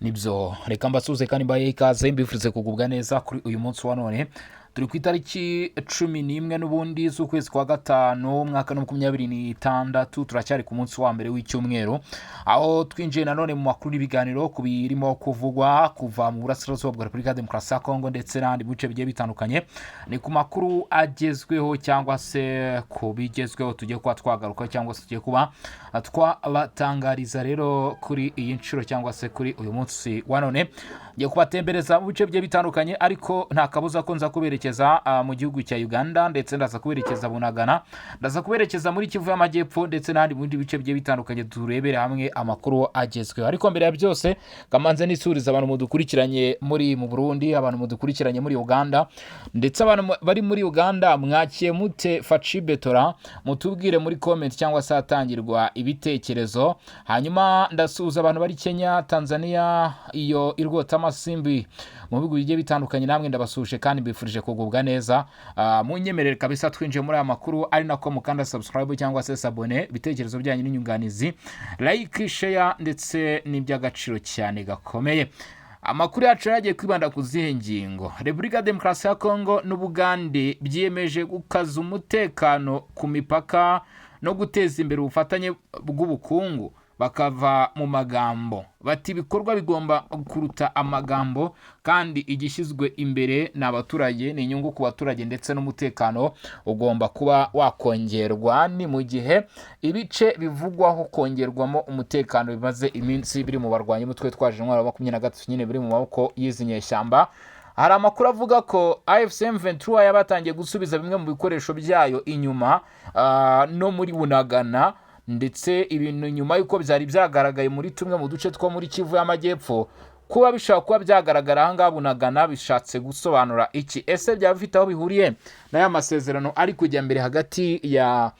nibyo reka mbasuze kandi mbaye ikaze mbifurize kugubwa neza kuri uyu munsi wa none turi ku itariki 11 n'ubundi z'ukwezi kwa gatanu umwaka wa 2026 turacyari ku munsi wa mbere w'icyumweru aho twinjiye nanone mu makuru y'ibiganiro ku birimo kuvugwa kuva mu burasirazuba bwa Repubulika ya Demokarasi ya Kongo ndetse n'andi bice bigiye bitandukanye. Ni ku makuru agezweho cyangwa se ku bigezweho tugiye kuba twagaruka cyangwa se tugiye kuba twabatangariza rero kuri iyi nshuro cyangwa se kuri uyu munsi wa none. Ngiye kubatembereza mu bice bigiye bitandukanye ariko nta kabuza ko nza kuberekeza mu gihugu cya Uganda ndetse ndaza kuberekeza Bunagana, ndaza kuberekeza muri Kivu y'Amajyepfo ndetse n'andi mu bindi bice bigiye bitandukanye turebere hamwe amakuru agezweho. Ariko mbere ya byose kamanze nisuriza abantu mudukurikiranye muri mu Burundi, abantu mudukurikiranye muri Uganda ndetse abantu bari muri Uganda mwakiye mute Facibetora, mutubwire muri comment cyangwa se hatangirwa ibitekerezo. Hanyuma ndasuhuza abantu bari Kenya, Tanzania, iyo irwota amasimbi mu bihugu bigiye bitandukanye, namwe ndabasuje kandi mbifurije kugubwa neza. Munyemerere kabisa twinjiye muri aya makuru ari nako mukanda subscribe cyangwa se sabone, ibitekerezo byanyu n'inyunganizi, like, share ndetse n'iby'agaciro cyane gakomeye. Amakuru yacu yagiye kwibanda ku zihe ngingo. Repubulika ya Demokarasi ya Kongo n'Ubugande byiyemeje gukaza umutekano ku mipaka no guteza imbere ubufatanye bw'ubukungu, bakava mu magambo bati ibikorwa bigomba kuruta amagambo kandi igishyizwe imbere n'abaturage, ni inyungu ku baturage ndetse n'umutekano ugomba kuba wakongerwa. Ni mu gihe ibice bivugwaho kongerwamo umutekano bimaze iminsi biri mu barwanyi mutwe twaje intwaro 23 nyine biri mu maboko y'izinyeshyamba. Hari amakuru avuga ko AFC M23 yabatangiye gusubiza bimwe mu bikoresho byayo inyuma no muri Bunagana, ndetse ibintu nyuma yuko byari byagaragaye muri tumwe mu duce two muri Kivu y'Amajyepfo kuba bishaka kuba byagaragara ahangaha Bunagana bishatse gusobanura iki? Ese byaba bifite aho bihuriye n'aya masezerano ari kujya mbere hagati ya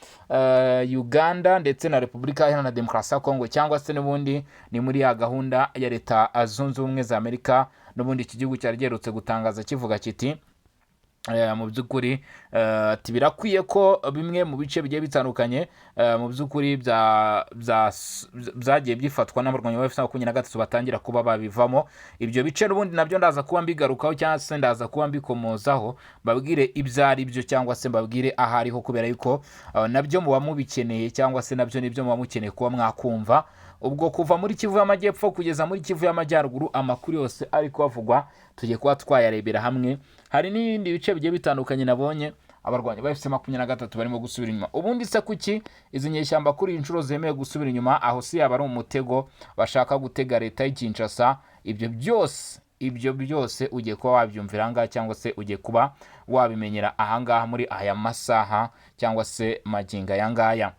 Uganda ndetse na Repubulika Iharanira Demokarasi ya Kongo, cyangwa se n'ubundi ni muri ya gahunda ya Leta Zunze Ubumwe za Amerika n'ubundi iki gihugu cyari giherutse gutangaza kivuga kiti mu by'ukuri birakwiye ko bimwe mu bice bigiye bitandukanye mu by'ukuri byagiye byifatwa n'abarwanyi ba F23 batangira kuba babivamo. Ibyo bice n'ubundi nabyo ndaza kuba mbigarukaho cyangwa se ndaza kuba mbikomozaho, babwire ibyari byo cyangwa se mbabwire ahariho, kubera yuko nabyo muba mubikeneye cyangwa se nabyo nibyo muba mukeneye kuba mwakumva. Ubwo kuva muri Kivu y'Amajyepfo kugeza muri Kivu y'Amajyaruguru amakuru yose ari kuhavugwa tugiye kuba twayarebera hamwe. Hari n'ibindi bice bigiye bitandukanye nabonye abarwanyi ba FC23 barimo gusubira inyuma. Ubundi se kuki izi nyeshyamba kuri inshuro zemeye gusubira inyuma? Aho si yaba ari umutego bashaka gutega leta y'Kinshasa? Ibyo byose ugiye kuba wabyumvira ahangaha cyangwa se ugiye kuba wabimenyera ahangaha muri aya masaha cyangwa se maginga yangaya,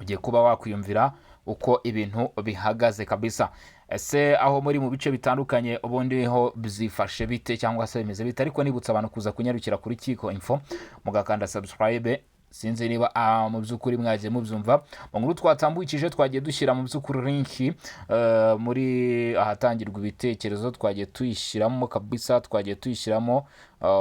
ugiye kuba wakwiyumvira uko ibintu bihagaze kabisa. Ese aho muri mu bice bitandukanye ubundi ho bizifashe bite cyangwa se bimeze bite? Ariko nibutsa abantu kuza kunyarukira kuri Kiko Info mugakanda subscribe, sinzi niba mu by'ukuri mwagiye mubyumva. Mu nkuru twatambukije twagiye dushyira mu by'ukuri link muri ahatangirwa ibitekerezo, twagiye tuyishyiramo kabisa, twagiye tuyishyiramo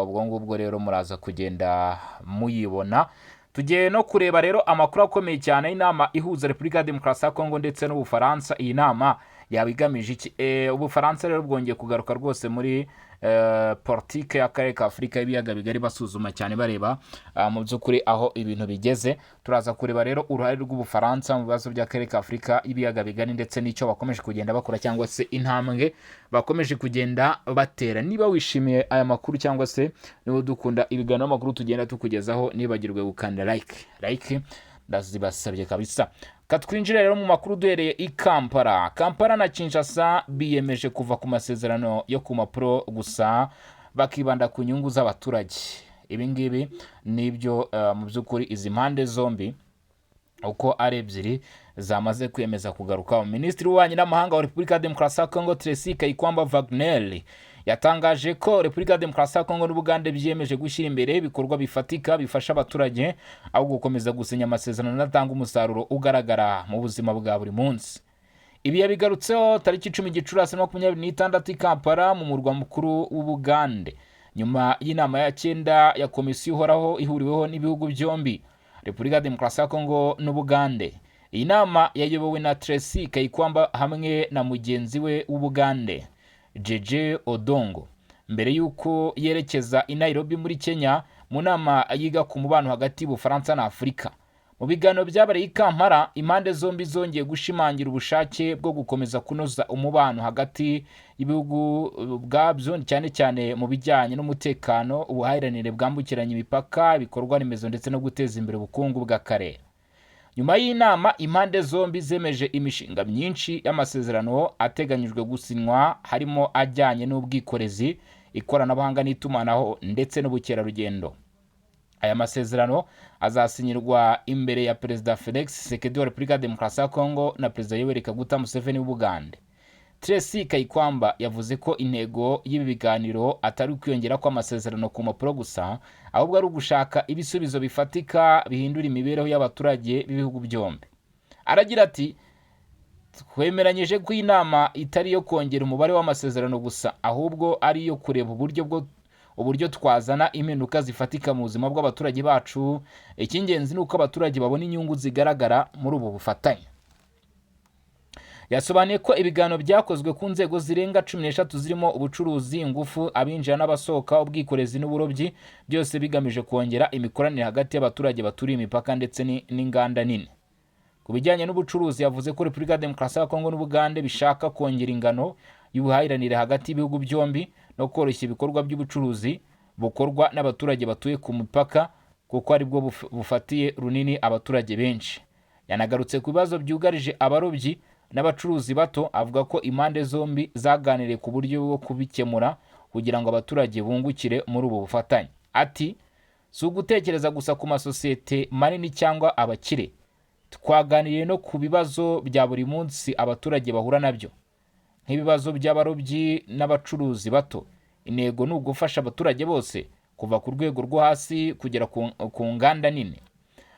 ubwo ngubwo rero muraza kugenda muyibona. Tugiye no kureba rero amakuru akomeye cyane, inama ihuza Repubulika ya Demokarasi ya Kongo ndetse n'Ubufaransa. Iyi nama yabigamije iki? Ubufaransa rero bwongeye kugaruka rwose muri politike y'akarere ka Afurika y'ibiyaga bigari, basuzuma cyane bareba mu by'ukuri aho ibintu bigeze. Turaza kureba rero uruhare rw'Ubufaransa mu bibazo by'akarere ka Afurika y'ibiyaga bigari ndetse n'icyo bakomeje kugenda bakora cyangwa se intambwe bakomeje kugenda batera. Niba wishimiye aya makuru cyangwa se niba dukunda ibiganiro amakuru tugenda tukugezaho, nibagirwe gukanda like ndazibasabye kabisa. Katwinjire rero mu makuru duhereye i Kampala. Kampala na Kinshasa biyemeje kuva ku masezerano yo ku mapuro gusa bakibanda ku nyungu z'abaturage. Ibi ngibi nibyo mu by'ukuri izi mpande zombi uko ari ebyiri zamaze kwemeza kugaruka. Minisitiri w'Ububanyi n'Amahanga wa Repubulika ya Demokarasi ya Kongo Tracy Kayikwamba Wagner yatangaje ko Repubulika ya Demokarasi ya Kongo n'Ubugande byiyemeje gushyira imbere ibikorwa bifatika bifasha abaturage aho gukomeza gusinya amasezerano atanga umusaruro ugaragara mu buzima bwa buri munsi. Ibi yabigarutseho tariki 10 Gicurasi 2026 i Kampala mu murwa mukuru w'Ubugande, nyuma y'inama ya 9 ya komisiyo ihoraho ihuriweho n'ibihugu byombi Repubulika ya Demokarasi ya Kongo n'Ubugande. iyi nama yayobowe na Tracy Kayikwamba hamwe na mugenzi we w'Ubugande Jeje Odongo mbere y'uko yerekeza i Nairobi muri Kenya mu nama yiga ku mubano hagati y'Ubufaransa na Afurika. Mu biganiro byabereye i Kampala, impande zombi zongeye gushimangira ubushake bwo gukomeza kunoza umubano hagati y'ibihugu bwabyo, cyane cyane mu bijyanye n'umutekano, ubuhahirane bwambukiranya imipaka, ibikorwa remezo ndetse no guteza imbere ubukungu bw'akarere. Nyuma y'inama, impande zombi zemeje imishinga myinshi y'amasezerano ateganyijwe gusinywa, harimo ajyanye n'ubwikorezi, ikoranabuhanga n'itumanaho ndetse n'ubukerarugendo. Aya masezerano azasinyirwa imbere ya Perezida Felix Tshisekedi wa Repubulika ya Demokarasi ya Kongo na Perezida Yoweri Kaguta Museveni w'Ubugande. Tracy Kayikwamba yavuze ko intego y'ibi biganiro atari ukwiyongera kw'amasezerano ku mpapuro gusa, ahubwo ari ugushaka ibisubizo bifatika bihindura imibereho y'abaturage b'ibihugu byombi. Aragira ati, twemeranyije ko inama itari yo kongera umubare w'amasezerano gusa, ahubwo ari iyo kureba uburyo twazana impinduka zifatika mu buzima bw'abaturage bacu. Icy'ingenzi ni uko abaturage babona inyungu zigaragara muri ubu bufatanye. Yasobanuye ko ibiganiro byakozwe ku nzego zirenga 13 zirimo ubucuruzi, ingufu, abinjira n'abasohoka, ubwikorezi n'uburobyi, byose bigamije kongera imikoranire hagati y'abaturage baturiye imipaka ndetse n'inganda nini. Ku bijyanye n'ubucuruzi, yavuze ko Repubulika ya Demokarasi ya Kongo n'Ubugande bishaka kongera ingano y'ubuhahiranire hagati y'ibihugu byombi no koroshya ibikorwa by'ubucuruzi bukorwa n'abaturage batuye ku mipaka, kuko ari bwo bufatiye runini abaturage benshi. Yanagarutse ku bibazo byugarije abarobyi n'abacuruzi bato, avuga ko impande zombi zaganiriye ku buryo bwo kubikemura kugira ngo abaturage bungukire muri ubu bufatanye. Ati, si ugutekereza gusa ku masosiyete manini cyangwa abakire, twaganiriye no ku bibazo bya buri munsi abaturage bahura nabyo, nk'ibibazo by'abarobyi n'abacuruzi bato. Intego ni ugufasha abaturage bose kuva ku rwego rwo hasi kugera ku nganda nini.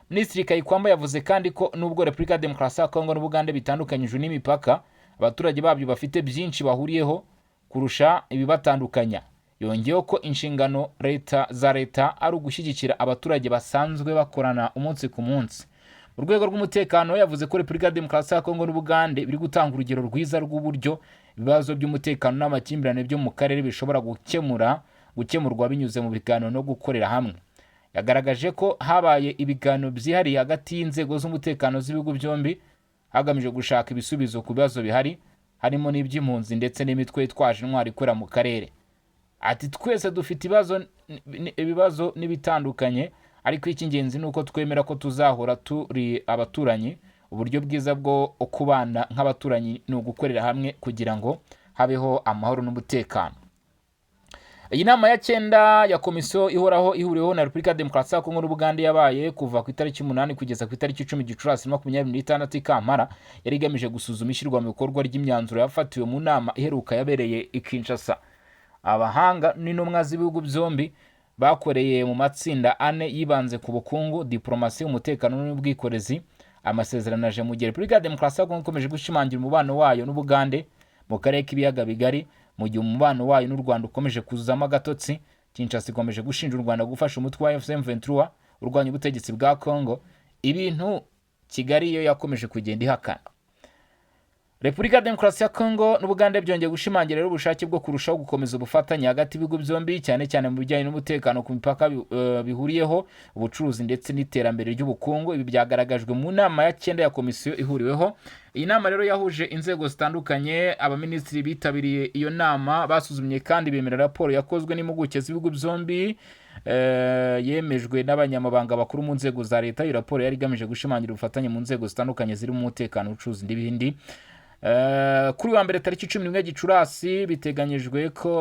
Minisitiri Kayikwamba yavuze kandi ko nubwo Repubulika ya Demokarasi ya Kongo n'Ubugande bitandukanyijwe n'imipaka, abaturage babyo bafite byinshi bahuriyeho kurusha ibibatandukanya. Yongeyeho ko inshingano za leta ari ugushyigikira abaturage basanzwe bakorana umunsi ku munsi. Mu rwego rw'umutekano, yavuze ko Repubulika ya Demokarasi ya Kongo n'Ubugande biri gutanga urugero rwiza rw'uburyo ibibazo by'umutekano n'amakimbirane byo mu karere bishobora gukemurwa binyuze mu biganiro no gukorera hamwe. Yagaragaje ko habaye ibiganiro byihariye hagati y'inzego z'umutekano z'ibihugu byombi hagamije gushaka ibisubizo ku bibazo bihari, harimo n'iby'impunzi ndetse n'imitwe yitwaje intwari ikorera mu karere. Ati, twese dufite ibibazo n'ibitandukanye, ariko icy'ingenzi ni uko twemera ko tuzahora turi abaturanyi. Uburyo bwiza bwo kubana nk'abaturanyi ni ugukorera hamwe kugira ngo habeho amahoro n'umutekano. Iyi nama ya 9 ya komisiyo ihoraho ihuriweho na Repubulika ya Demokarasi ya Kongo n'Ubugande yabaye kuva ku itariki 8 kugeza ku itariki 10 Gicurasi 2026 i Kampala, yari igamije gusuzuma ishyirwa mu bikorwa ry'imyanzuro yafatiwe mu nama iheruka yabereye i Kinshasa. Abahanga n'intumwa z'ibihugu byombi bakoreye mu matsinda 4 yibanze ku bukungu, diplomasi, umutekano n'ubwikorezi. Amasezerano aje mu gihe Repubulika ya Demokarasi ya Kongo ikomeje gushimangira umubano wayo n'Ubugande mu karere k'ibiyaga bigari, mu gihe umubano wayo n'u Rwanda ukomeje kuzamo agatotsi. Kinshasa ikomeje gushinja u Rwanda gufasha umutwe wa M23 urwanya ubutegetsi bwa Kongo, ibintu Kigali yo yakomeje kugenda ihakana. Repubulika ya Demokarasi ya Kongo n'Ubugande byongeye gushimangira rero ubushake bwo kurushaho gukomeza ubufatanye hagati y'ibihugu byombi, cyane cyane mu bijyanye n'umutekano ku mipaka bihuriyeho, ubucuruzi ndetse n'iterambere ry'ubukungu. Ibi byagaragajwe mu nama ya 9 ya komisiyo ihuriweho. Iyi nama rero yahuje inzego zitandukanye. Abaminisitiri bitabiriye iyo nama basuzumye kandi bemera raporo yakozwe n'impuguke z'ibihugu byombi, yemejwe n'abanyamabanga bakuru mu nzego za leta. Iyo raporo yari igamije gushimangira ubufatanye mu nzego zitandukanye zirimo umutekano, ubucuruzi n'ibindi. Kuri wa mbere tariki 11 Gicurasi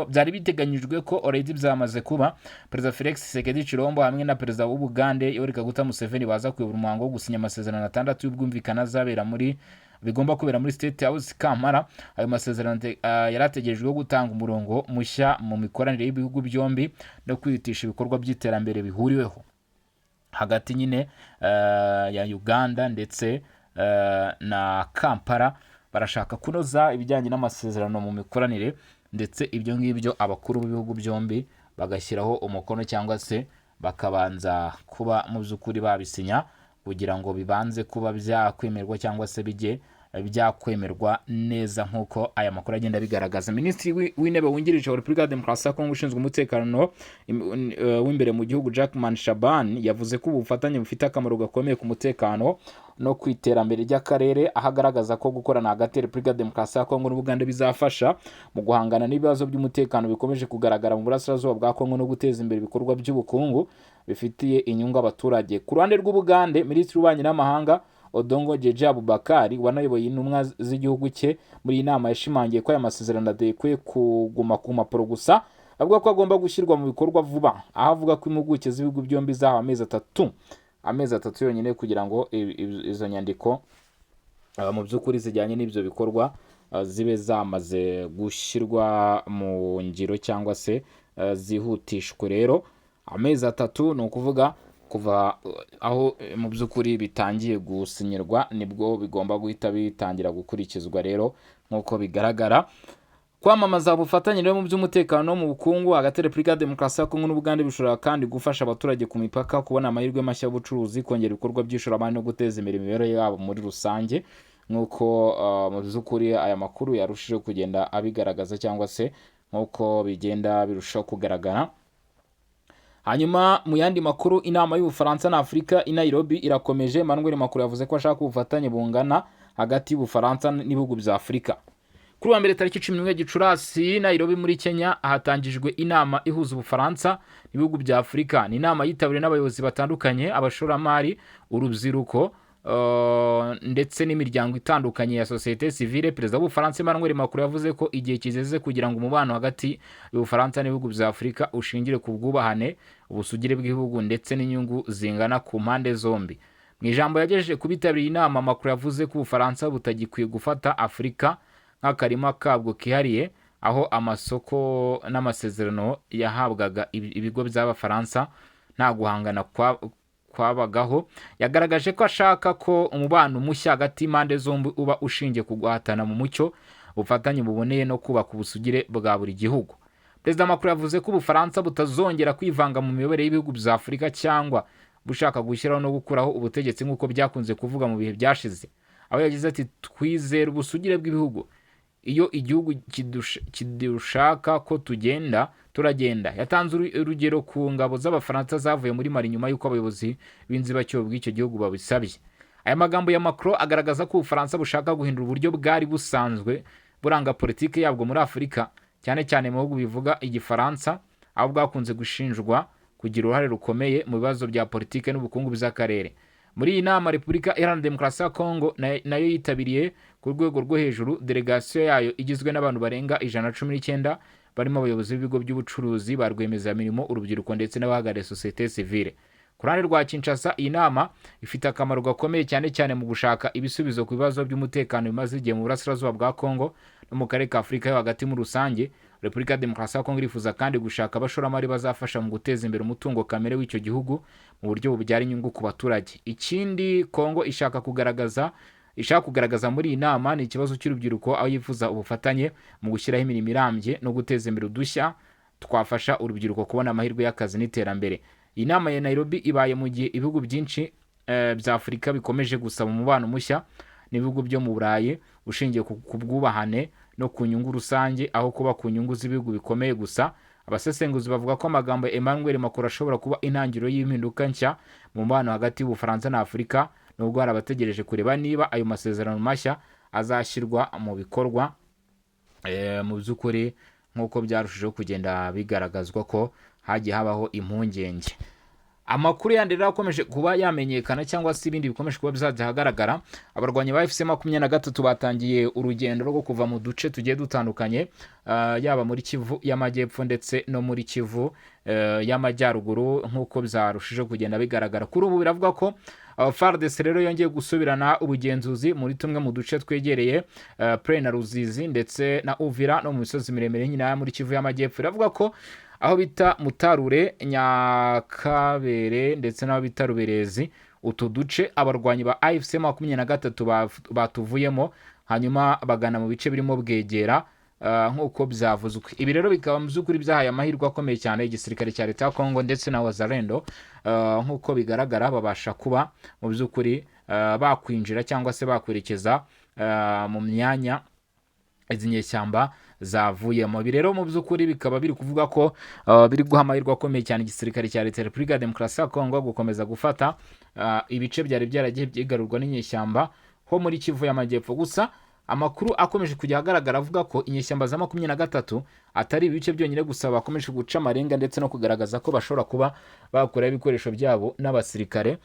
byari biteganyijwe ko already byamaze kuba Perezida Felix Tshisekedi Tshilombo hamwe na Perezida w'Ubugande Yoweri Kaguta Museveni baza kuyobora umuhango wo gusinya amasezerano 6 y'ubwumvikane bigomba kubera muri State House Kampala. Ayo masezerano yarategerejwe gutanga umurongo mushya mu mikoranire y'ibihugu byombi no kwihutisha ibikorwa by'iterambere bihuriweho hagati nyine ya Uganda ndetse na Kampala. Barashaka kunoza ibijyanye n'amasezerano mu mikoranire, ndetse ibyo ngibyo abakuru b'ibihugu byombi bagashyiraho umukono cyangwa se bakabanza kuba mu by'ukuri babisinya kugira ngo bibanze kuba byakwemerwa cyangwa se bijye byakwemerwa neza nk'uko aya makuru agenda abigaragaza. Minisitiri w'intebe wungirije wa Repubulika ya Demokarasi ya Kongo ushinzwe umutekano w'imbere mu gihugu Jackman Shaban yavuze ko ubufatanye bufite akamaro gakomeye ku mutekano no ku iterambere ry'akarere, aho agaragaza ko gukorana hagati ya Repubulika ya Demokarasi ya Kongo n'Ubugande bizafasha mu guhangana n'ibibazo by'umutekano bikomeje kugaragara mu burasirazuba bwa Kongo no guteza imbere ibikorwa by'ubukungu bifitiye inyungu abaturage. Ku ruhande rw'Ubugande, Minisitiri w'Ububanyi n'Amahanga Odongo Jeje Abubakari wanayoboye intumwa z'igihugu cye muri iyi nama yashimangiye ko aya masezerano adekwiye kuguma ku mpapuro gusa, avuga ko agomba gushyirwa mu bikorwa vuba, aho avuga ko impuguke z'ibihugu byombi zahawe amezi atatu yonyine kugira ngo izo nyandiko mu by'ukuri zijyanye n'ibyo bikorwa zibe zamaze gushyirwa mu ngiro cyangwa se zihutishwe. Rero amezi atatu ni ukuvuga kuva aho mu by'ukuri bitangiye gusinyirwa nibwo bigomba guhita bitangira gukurikizwa. Rero nk'uko bigaragara, kwamamaza ubufatanye mu by'umutekano no mu bukungu hagati ya Repubulika ya Demokarasi ya Kongo n'Ubugande bishobora kandi gufasha abaturage ku mipaka kubona amahirwe mashya y'ubucuruzi, kongera ibikorwa by'ishoramari no guteza imbere imibereho yabo muri rusange, nk'uko mu by'ukuri aya makuru yarushijeho kugenda abigaragaza cyangwa se nk'uko bigenda birushaho kugaragara. Hanyuma mu yandi makuru, inama y'Ubufaransa na Afurika i Nairobi irakomeje. Emmanuel Macron yavuze ko ashaka ubufatanye bungana hagati y'Ubufaransa n'ibihugu bya Afurika. Kuri wa mbere tariki 11 Gicurasi Nairobi muri Kenya hatangijwe inama ihuza Ubufaransa n'ibihugu bya Afurika. Ni inama yitabiriwe n'abayobozi batandukanye, abashoramari, urubyiruko ndetse n'imiryango itandukanye ya societe civile. Perezida w'Ubufaransa Emmanuel Macron yavuze ko igihe kigeze kugira ngo umubano hagati y'Ubufaransa n'ibihugu bya Afurika ushingire ku bwubahane, ubusugire bw'ibihugu ndetse n'inyungu zingana ku mpande zombi. Mu ijambo yagejeje ku bitabiriye inama, Macron yavuze ko Ubufaransa butagikwiye gufata Afurika nk'akarima kabwo kihariye, aho amasoko n'amasezerano yahabwaga ibigo by'Abafaransa nta guhangana kwabagaho. Yagaragaje ko ashaka ko umubano mushya hagati y'impande zombi uba ushingiye ku guhatana mu mucyo, ubufatanye buboneye no kubaka ubusugire bwa buri gihugu. Perezida Macron yavuze ko Ubufaransa butazongera kwivanga mu miyoborere y'ibihugu bya Afurika cyangwa bushaka gushyiraho no gukuraho ubutegetsi nk'uko byakunze kuvuga mu bihe byashize, aho yagize ati twizera ubusugire bw'ibihugu, iyo igihugu kidushaka ko tugenda turagenda. Yatanze urugero ku ngabo z'Abafaransa zavuye muri Mali nyuma y'uko abayobozi b'inzibacyuho bw'icyo gihugu babisabye. Aya magambo ya Macron agaragaza ko Ubufaransa bushaka guhindura uburyo bwari busanzwe buranga politiki yabwo muri Afurika, cyane cyane mu bihugu bivuga Igifaransa, aho bwakunze gushinjwa kugira uruhare rukomeye mu bibazo bya politiki n'ubukungu by'akarere. Muri iyi nama, Repubulika Iharanira Demokarasi ya Kongo nayo yitabiriye ku rwego rwo hejuru. Delegasiyo yayo igizwe n'abantu barenga 119 barimo abayobozi b'ibigo by'ubucuruzi, ba rwiyemezamirimo, urubyiruko ndetse n'abahagarariye societe civile. Ku ruhande rwa Kinshasa, iyi nama ifite akamaro gakomeye cyane cyane mu gushaka ibisubizo ku bibazo by'umutekano bimaze igihe mu burasirazuba bwa Kongo no mu karere ka Afurika yo hagati muri rusange. Repubulika ya Demokarasi ya Kongo irifuza kandi gushaka abashoramari bazafasha mu guteza imbere umutungo kamere w'icyo gihugu mu buryo bubyara inyungu ku baturage. Ikindi Kongo ishaka kugaragaza muri iyi nama ni ikibazo cy'urubyiruko, aho yifuza ubufatanye mu gushyiraho imirimo irambye no guteza imbere udushya twafasha urubyiruko kubona amahirwe y'akazi n'iterambere. Iyi nama ya Nairobi ibaye mu gihe ibihugu byinshi bya Afurika bikomeje gusaba umubano mushya n'ibihugu byo mu Burayi ushingiye ku bwubahane no ku nyungu rusange, aho kuba ku nyungu z'ibihugu bikomeye gusa. Abasesenguzi bavuga ko amagambo ya Emmanuel Macron ashobora kuba intangiriro y'impinduka nshya mu mubano hagati y'Ubufaransa na Afurika, nubwo hari abategereje kureba niba ayo masezerano mashya azashyirwa mu bikorwa. Mu by'ukuri nk'uko byarushijeho kugenda bigaragazwa ko hagiye habaho impungenge. Amakuru yandi rero akomeje kuba yamenyekana cyangwa se ibindi bikomeje kuba bizajya hagaragara. Abarwanyi ba FC23 batangiye urugendo rwo kuva mu duce tugiye dutandukanye, yaba muri Kivu y'Amajyepfo ndetse no muri Kivu y'Amajyaruguru, nk'uko bizarushijeho kugenda bigaragara. Kuri ubu biravuga ko FARDC rero yongeye gusubirana ubugenzuzi muri tumwe mu duce twegereye Pre na Ruzizi ndetse na Uvira no mu misozi miremire nyina muri Kivu y'Amajyepfo. Iravuga ko aho bita Mutarure, Nyakabere ndetse n'aho bita Ruberezi, utu duce abarwanyi ba AFC 23 batuvuyemo, hanyuma bagana mu bice birimo Bwegera, nk'uko byavuzwe. Ibi rero bikaba mu by'ukuri byahaye amahirwe akomeye cyane igisirikare cya leta ya Kongo ndetse na Wazalendo, nk'uko bigaragara babasha kuba mu by'ukuri bakwinjira cyangwa se bakwerekeza mu myanya izi nyeshyamba zavuyemo. Ibi rero mu by'ukuri bikaba biri kuvuga ko biri guha amahirwe akomeye cyane igisirikare cya leta ya Repubulika ya Demokarasi ya Kongo gukomeza gufata ibice byari byaragiye byigarurwa n'inyeshyamba ho muri Kivu y'Amajyepfo. Gusa amakuru akomeje kujya agaragara avuga ko inyeshyamba za 23 atari ibice byonyine gusa bakomeje guca amarenga ndetse no kugaragaza ko bashobora kuba bakora ibikoresho byabo n'abasirikare,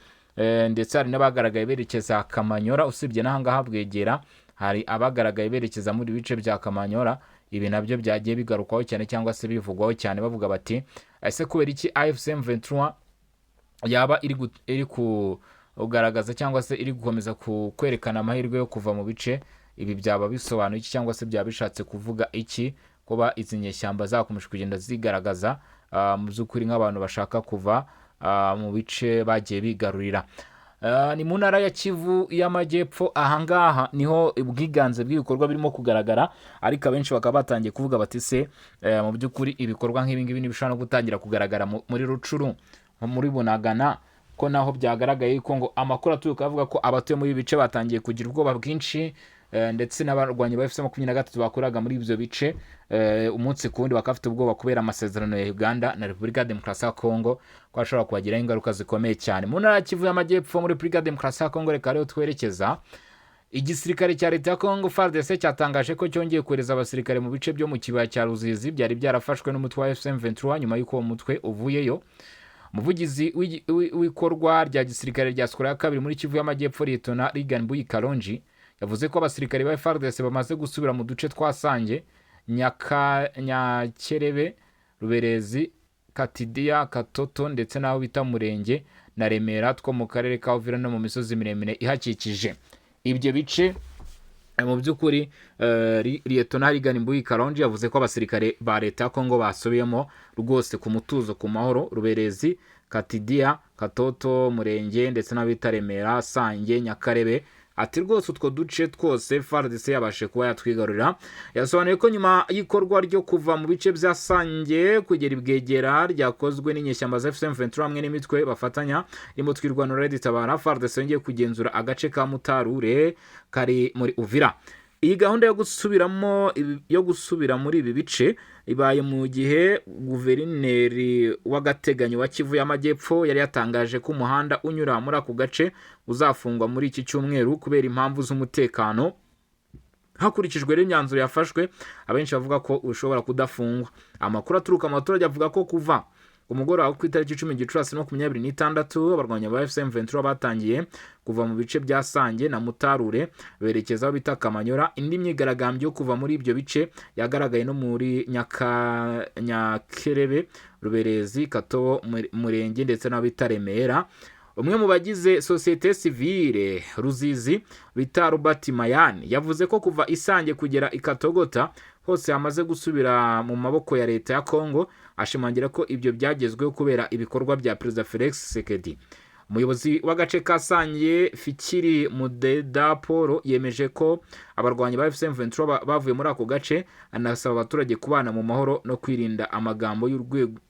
ndetse hari n'abagaragaye berekeza Kamanyora. Usibye n'ahangaha Bwegera, hari abagaragaye berekeza muri bice bya Kamanyora. Ibi nabyo byagiye bigarukwaho cyane cyangwa se bivugwaho cyane bavuga bati ese kubera iki AFC M23 yaba iri kugaragaza cyangwa se iri gukomeza kwerekana amahirwe yo kuva mu bice ibi, byaba bisobanuye iki cyangwa se byaba bishatse kuvuga iki kuba izi nyeshyamba zakomeje kugenda zigaragaza mu by'ukuri nk'abantu bashaka kuva mu bice bagiye bigarurira. Ni mu ntara ya Kivu y'Amajyepfo. Ahangaha niho ubwiganze bw'ibikorwa birimo kugaragara, ariko abenshi bakaba batangiye kuvuga bati se mu by'ukuri ibikorwa nk'ibi ngibi ntibishobora no gutangira kugaragara muri Rucuru, muri Bunagana, ko naho byagaragaye ko ngo amakuru aturuka avuga ko abatuye muri ibi bice batangiye kugira ubwoba bwinshi, ndetse n'abarwanyi ba FC23 bakoraga muri ibyo bice umunsi ku wundi bakafite ubwoba kubera amasezerano ya Uganda na Repubulika ya Demokarasi ya Kongo ko ashobora kubagiraho ingaruka zikomeye cyane. Mu ntara ya Kivu y'Amajyepfo muri Repubulika ya Demokarasi ya Kongo, reka rero twerekeza. Igisirikare cya leta ya Kongo FARDC cyatangaje ko cyongeye kohereza abasirikare mu bice byo mu kibaya cya Ruzizi byari byarafashwe n'umutwe wa FM23 nyuma y'uko uwo mutwe uvuyeyo. Umuvugizi w'ikorwa rya gisirikare rya Skora ya kabiri muri Kivu y'Amajyepfo, Lieutenant Regan Buyi Kalonji, yavuze ko abasirikare ba FARDC bamaze gusubira mu duce twa Sange, Nyakerebe, Ruberezi, Katidia, Katoto ndetse n'aho bita Murenge na Remera two mu karere ka Uvira no mu misozi miremire ihakikije ibyo bice. Mu by'ukuri Lieutenant Regan Buyi Kalonji yavuze ko abasirikare ba leta ya Kongo basubiyemo rwose ku mutuzo, ku mahoro. Ruberezi, Katidia, Katoto, Murenge ndetse n'abita Remera, Sange, Nyakarebe, ati rwose utwo duce twose FARDC yabashe kuba yatwigarurira. Yasobanuye ko nyuma y'ikorwa ryo kuva mu bice bya Sange kugera Ibwegera ryakozwe n'inyeshyamba za FM23 hamwe n'imitwe bafatanya irimo twirwanura Red Tabara, FARDC yongeye kugenzura agace ka Mutarure kari muri Uvira. Iyi gahunda yo gusubira muri ibi bice ibaye mu gihe guverineri w'agateganyo wa Kivu y'Amajyepfo yari yatangaje ko umuhanda unyura muri ako gace uzafungwa muri iki cyumweru kubera impamvu z'umutekano. Hakurikijwe rero imyanzuro yafashwe, abenshi bavuga ko ushobora kudafungwa. Amakuru aturuka mu baturage avuga ko kuva umugoroba ku itariki 10 Gicurasi 2026 abarwanya ba FM23 batangiye kuva mu bice bya Sange na Mutarure berekeza aho bita Kamanyora. Indi myigaragambyo yo kuva muri ibyo bice yagaragaye no muri Nyakerebe, Ruberezi, Kato, Murenge ndetse n'aho bita Remera. Umwe mu bagize societe civile Ruzizi bita Robert Mayani yavuze ko kuva Isange kugera Ikatogota hose hamaze gusubira mu maboko ya leta ya Kongo, ashimangira ko ibyo byagezweho kubera ibikorwa bya Perezida Felix Tshisekedi. Umuyobozi w'agace ka Sange Fikiri Mudeda Paul yemeje ko abarwanyi ba FM23 bavuye muri ako gace, anasaba abaturage kubana mu mahoro no kwirinda amagambo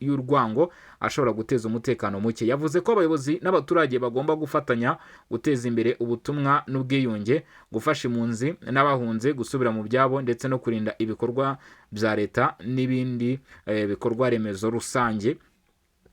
y'urwango ashobora guteza umutekano muke. Yavuze ko abayobozi n'abaturage bagomba gufatanya guteza imbere ubutumwa n'ubwiyunge, gufasha impunzi n'abahunze gusubira mu byabo ndetse no kurinda ibikorwa bya leta n'ibindi bikorwa remezo rusange.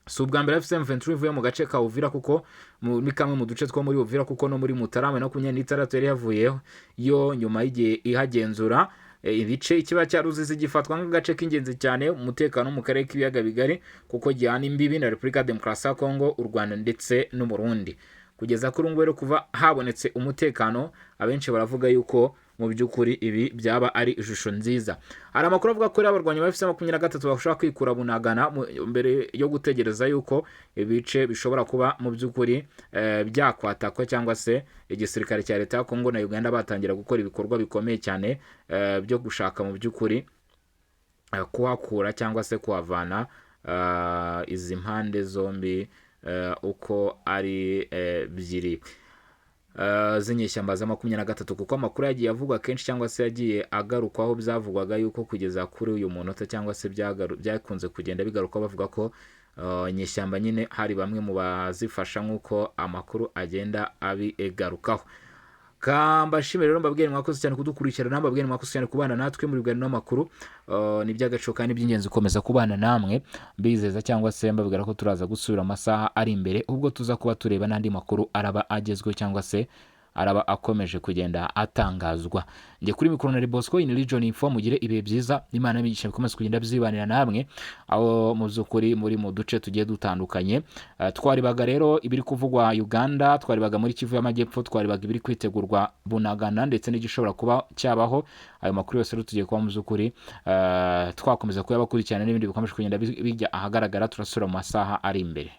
Si ubwa mbere FM23 ivuye mu gace ka Uvira kuko ni kamwe mu duce two muri Uvira, kuko no muri Mutarama no 26 yari yavuyeho yo nyuma y'igihe ihagenzura ibice. Ikiba cya Ruzizi gifatwa nk'agace k'ingenzi cyane umutekano mu karere k'ibiyaga bigari kuko gihana imbibi na Repubulika ya Demokarasi ya Kongo, u Rwanda ndetse n'u Burundi. Kugeza kuri ubu rero kuva habonetse umutekano, abenshi baravuga yuko mu by'ukuri ibi byaba ari ishusho nziza. Hari amakuru avuga ko abarwanyi ba FC23 bashobora kwikura Bunagana mbere yo gutegereza yuko ibice bishobora kuba mu by'ukuri byakwatakwa cyangwa se igisirikare cya leta ya Kongo na Uganda batangira gukora ibikorwa bikomeye cyane byo gushaka mu by'ukuri kuhakura cyangwa se kuhavana izi mpande zombi uko ari ebyiri. z'inyeshyamba za 23 kuko amakuru yagiye avugwa kenshi cyangwa se yagiye agarukwaho byavugwaga yuko kugeza kuri uyu munota cyangwa se byakunze kugenda bigaruka bavuga ko inyeshyamba nyine hari bamwe mu bazifasha nk'uko amakuru agenda abigarukaho. Kambashimire rero mbabwire mwakoze cyane kudukurikirana, mbabwire mwakoze cyane kubana natwe muri biganiro n'amakuru. Ni by'agaciro kandi by'ingenzi gukomeza kubana namwe, mbizeza cyangwa se mbabwira ko turaza gusubira amasaha ari imbere ubwo tuza kuba tureba n'andi makuru araba agezweho cyangwa se araba akomeje kugenda atangazwa. Njye kuri mikoro na Bosco in Region Info, mugire ibihe byiza, Imana imigisha bikomeze kugenda byibanira namwe aho mu by'ukuri muri mu duce tugiye dutandukanye. Twaribaga rero ibiri kuvugwa Uganda, twaribaga muri Kivu y'Amajyepfo, twaribaga ibiri kwitegurwa Bunagana ndetse n'igishobora kuba cyabaho. Ayo makuru yose rero tugiye kuba mu by'ukuri twakomeza kuyabakurikirana n'ibindi bikomeje kugenda bijya ahagaragara, turasura mu masaha ari imbere.